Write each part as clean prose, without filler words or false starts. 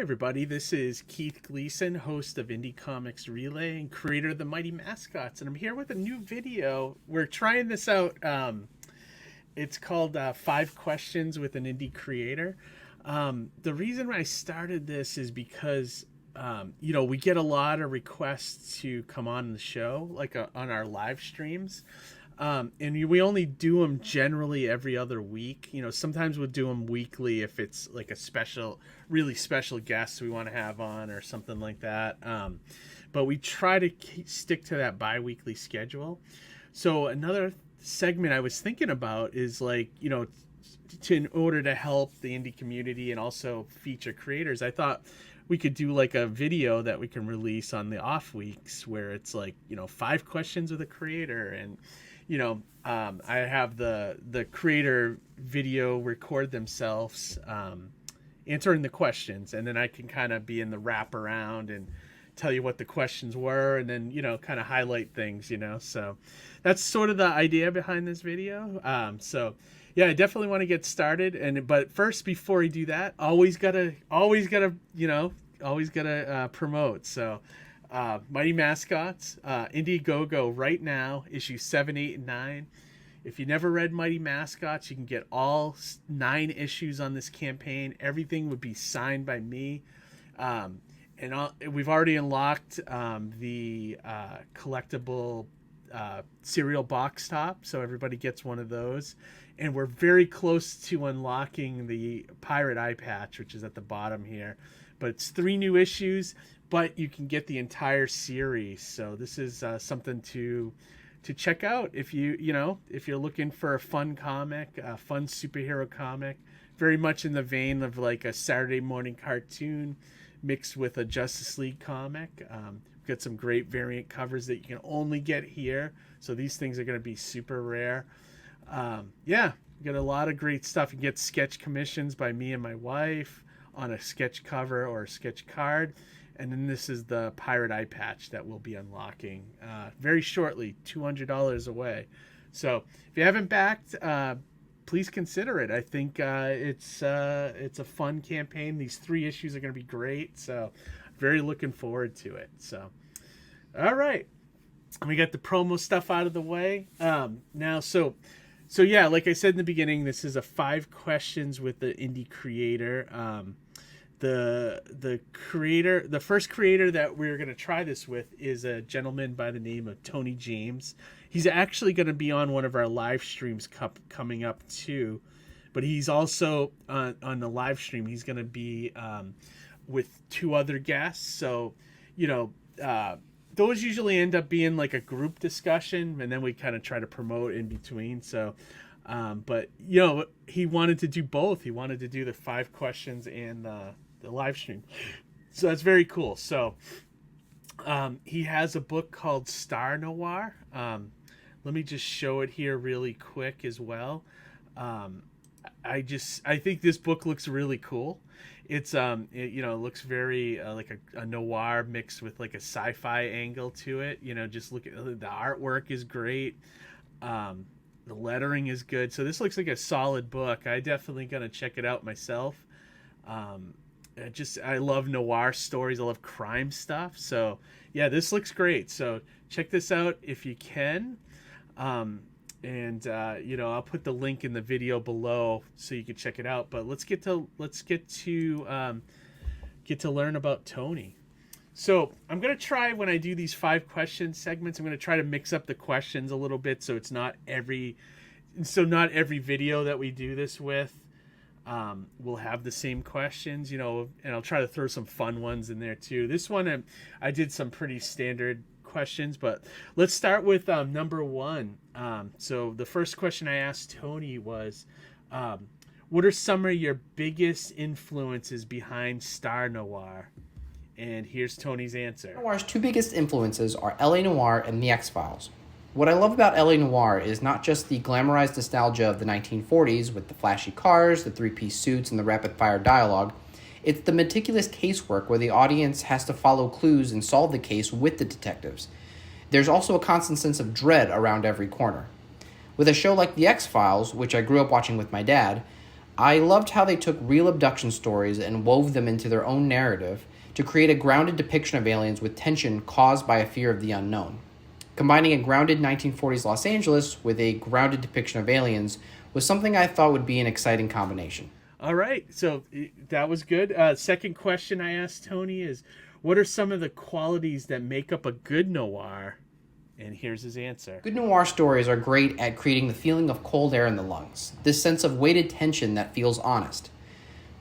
everybody, this is Keith Gleason, host of Indie Comics Relay and creator of the Mighty Mascots, and I'm here with a new video. We're trying this out. It's called 5 Questions with an Indie Creator. The reason I started this is because, we get a lot of requests to come on the show, like on our live streams. And we only do them generally every other week. Sometimes we'll do them weekly if it's like a really special guest we want to have on or something like that. But we try to stick to that bi-weekly schedule. So another segment I was thinking about is in order to help the indie community and also feature creators, I thought we could do like a video that we can release on the off weeks where it's 5 questions with a creator, and I have the creator video record themselves answering the questions, and then I can kind of be in the wraparound and tell you what the questions were, and then kind of highlight things. So that's sort of the idea behind this video. I definitely want to get started, but first, before we do that, always gotta promote. So Mighty Mascots, Indiegogo right now, issue 7, 8, and 9. If you never read Mighty Mascots, you can get all 9 issues on this campaign. Everything would be signed by me. We've already unlocked the collectible cereal box top, so everybody gets one of those. And we're very close to unlocking the pirate eye patch, which is at the bottom here. But it's 3 new issues, but you can get the entire series. So this is something to check out if if you're looking for a fun comic, a fun superhero comic, very much in the vein of like a Saturday morning cartoon mixed with a Justice League comic. We've got some great variant covers that you can only get here. So these things are going to be super rare. We got a lot of great stuff. You can get sketch commissions by me and my wife on a sketch cover or a sketch card. And then this is the pirate eye patch that we'll be unlocking very shortly, $200 away. So if you haven't backed, please consider it. I think it's a fun campaign. These 3 issues are going to be great. So very looking forward to it. So, all right. We got the promo stuff out of the way. Now, so like I said in the beginning, this is a 5 questions with the indie creator. The first creator that we're going to try this with is a gentleman by the name of Tony James. He's actually going to be on one of our live streams coming up too, but he's also on the live stream. He's going to be with 2 other guests. So, those usually end up being like a group discussion, and then we kind of try to promote in between. So, but he wanted to do both. He wanted to do the 5 questions and the live stream. So that's very cool. So he has a book called Star Noir. Let me just show it here really quick as well. I think this book looks really cool. It's it looks very like a noir mixed with like a sci-fi angle to it. Just look at the artwork is great. The lettering is good. So this looks like a solid book. I definitely gonna check it out myself. I love noir stories. I love crime stuff. So yeah, this looks great. So check this out if you can. I'll put the link in the video below so you can check it out. But let's get to learn about Tony. So I'm gonna try, when I do these 5 question segments, I'm gonna try to mix up the questions a little bit so it's not every video that we do this with will have the same questions, and I'll try to throw some fun ones in there too. This one I did some pretty standard questions, but let's start with number 1. So the first question I asked Tony was, what are some of your biggest influences behind Star Noir? And here's Tony's answer. Star Noir's 2 biggest influences are LA Noir and The X-Files. What I love about LA Noir is not just the glamorized nostalgia of the 1940s with the flashy cars, the 3-piece suits, and the rapid-fire dialogue. It's the meticulous casework where the audience has to follow clues and solve the case with the detectives. There's also a constant sense of dread around every corner. With a show like The X-Files, which I grew up watching with my dad, I loved how they took real abduction stories and wove them into their own narrative to create a grounded depiction of aliens with tension caused by a fear of the unknown. Combining a grounded 1940s Los Angeles with a grounded depiction of aliens was something I thought would be an exciting combination. All right, so that was good. Second question I asked Tony is, what are some of the qualities that make up a good noir? And here's his answer. Good noir stories are great at creating the feeling of cold air in the lungs, this sense of weighted tension that feels honest.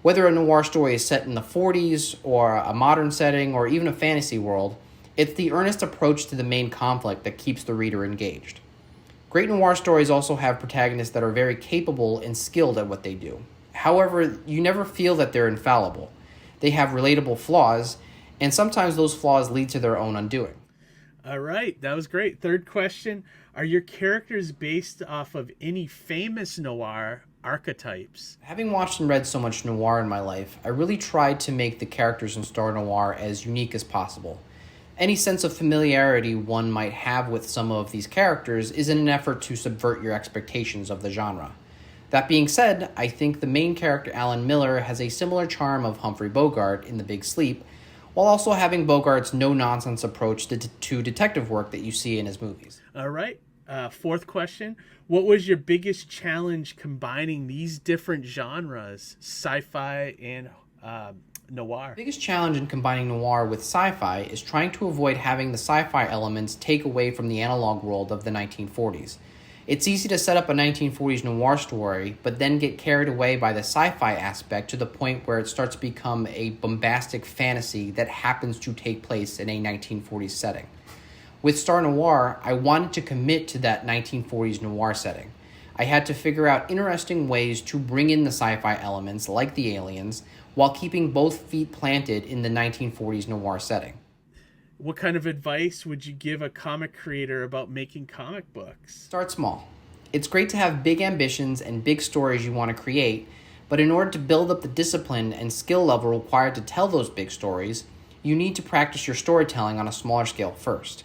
Whether a noir story is set in the 40s, or a modern setting, or even a fantasy world, it's the earnest approach to the main conflict that keeps the reader engaged. Great noir stories also have protagonists that are very capable and skilled at what they do. However, you never feel that they're infallible. They have relatable flaws, and sometimes those flaws lead to their own undoing. All right, that was great. Third question, are your characters based off of any famous noir archetypes? Having watched and read so much noir in my life, I really tried to make the characters in Star Noir as unique as possible. Any sense of familiarity one might have with some of these characters is in an effort to subvert your expectations of the genre. That being said, I think the main character, Alan Miller, has a similar charm of Humphrey Bogart in The Big Sleep, while also having Bogart's no-nonsense approach to detective work that you see in his movies. All right. Fourth question. What was your biggest challenge combining these different genres, sci-fi and noir? The biggest challenge in combining noir with sci-fi is trying to avoid having the sci-fi elements take away from the analog world of the 1940s. It's easy to set up a 1940s noir story, but then get carried away by the sci-fi aspect to the point where it starts to become a bombastic fantasy that happens to take place in a 1940s setting. With Star Noir, I wanted to commit to that 1940s noir setting. I had to figure out interesting ways to bring in the sci-fi elements, like the aliens, while keeping both feet planted in the 1940s noir setting. What kind of advice would you give a comic creator about making comic books? Start small. It's great to have big ambitions and big stories you want to create, but in order to build up the discipline and skill level required to tell those big stories, you need to practice your storytelling on a smaller scale first.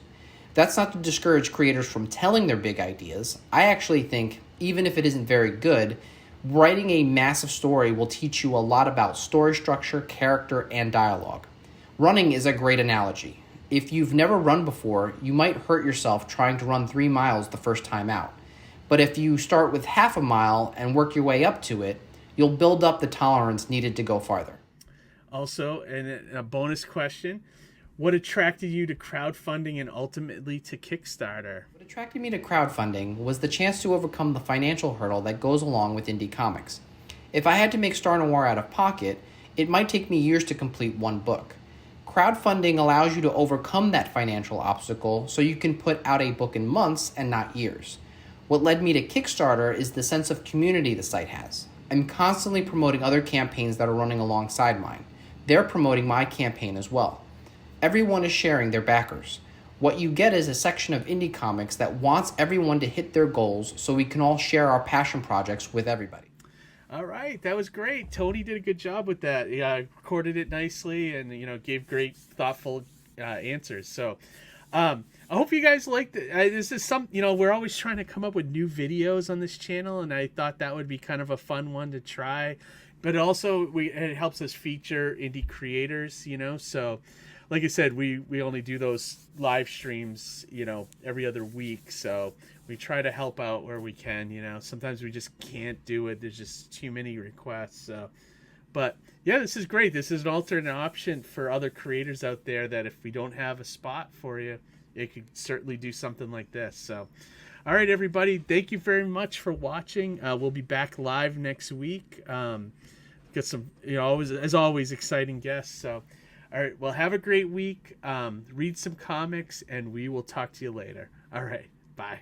That's not to discourage creators from telling their big ideas. I actually think, even if it isn't very good, writing a massive story will teach you a lot about story structure, character, and dialogue. Running is a great analogy. If you've never run before, you might hurt yourself trying to run 3 miles the first time out. But if you start with half a mile and work your way up to it, you'll build up the tolerance needed to go farther. Also, and a bonus question, what attracted you to crowdfunding and ultimately to Kickstarter? What attracted me to crowdfunding was the chance to overcome the financial hurdle that goes along with indie comics. If I had to make Star Noir out of pocket, it might take me years to complete one book. Crowdfunding allows you to overcome that financial obstacle so you can put out a book in months and not years. What led me to Kickstarter is the sense of community the site has. I'm constantly promoting other campaigns that are running alongside mine. They're promoting my campaign as well. Everyone is sharing their backers. What you get is a section of indie comics that wants everyone to hit their goals so we can all share our passion projects with everybody. All right, that was great. Tony did a good job with that. Yeah, recorded it nicely and gave great, thoughtful answers. So, I hope you guys liked it. This is we're always trying to come up with new videos on this channel, and I thought that would be kind of a fun one to try. But also, it helps us feature indie creators. So, like I said, we only do those live streams, every other week. So we try to help out where we can. Sometimes we just can't do it. There's just too many requests. So, but yeah, this is great. This is an alternate option for other creators out there that if we don't have a spot for you, it could certainly do something like this. So, all right, everybody, thank you very much for watching. We'll be back live next week. Got some, as always, exciting guests. So, all right, well, have a great week. Read some comics, and we will talk to you later. All right, bye.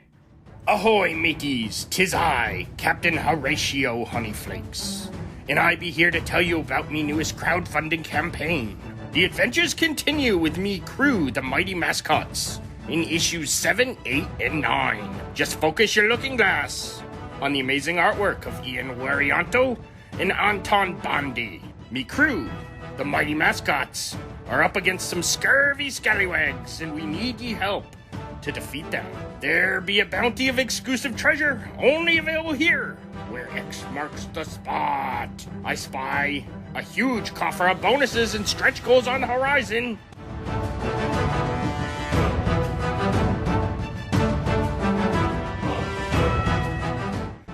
Ahoy, mateys! 'Tis I, Captain Horatio Honeyflakes, and I be here to tell you about me newest crowdfunding campaign. The adventures continue with me crew, the Mighty Mascots, in issues 7, 8, and 9. Just focus your looking glass on the amazing artwork of Ian Warianto and Anton Bondi. Me crew, the Mighty Mascots, are up against some scurvy scallywags, and we need ye help. to defeat them. There be a bounty of exclusive treasure, only available here, where X marks the spot. I spy a huge coffer of bonuses and stretch goals on the horizon.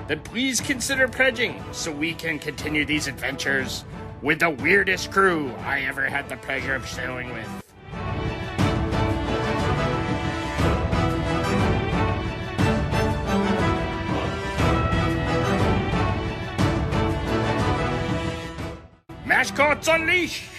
Then please consider pledging so we can continue these adventures with the weirdest crew I ever had the pleasure of sailing with. Mascots Unleash!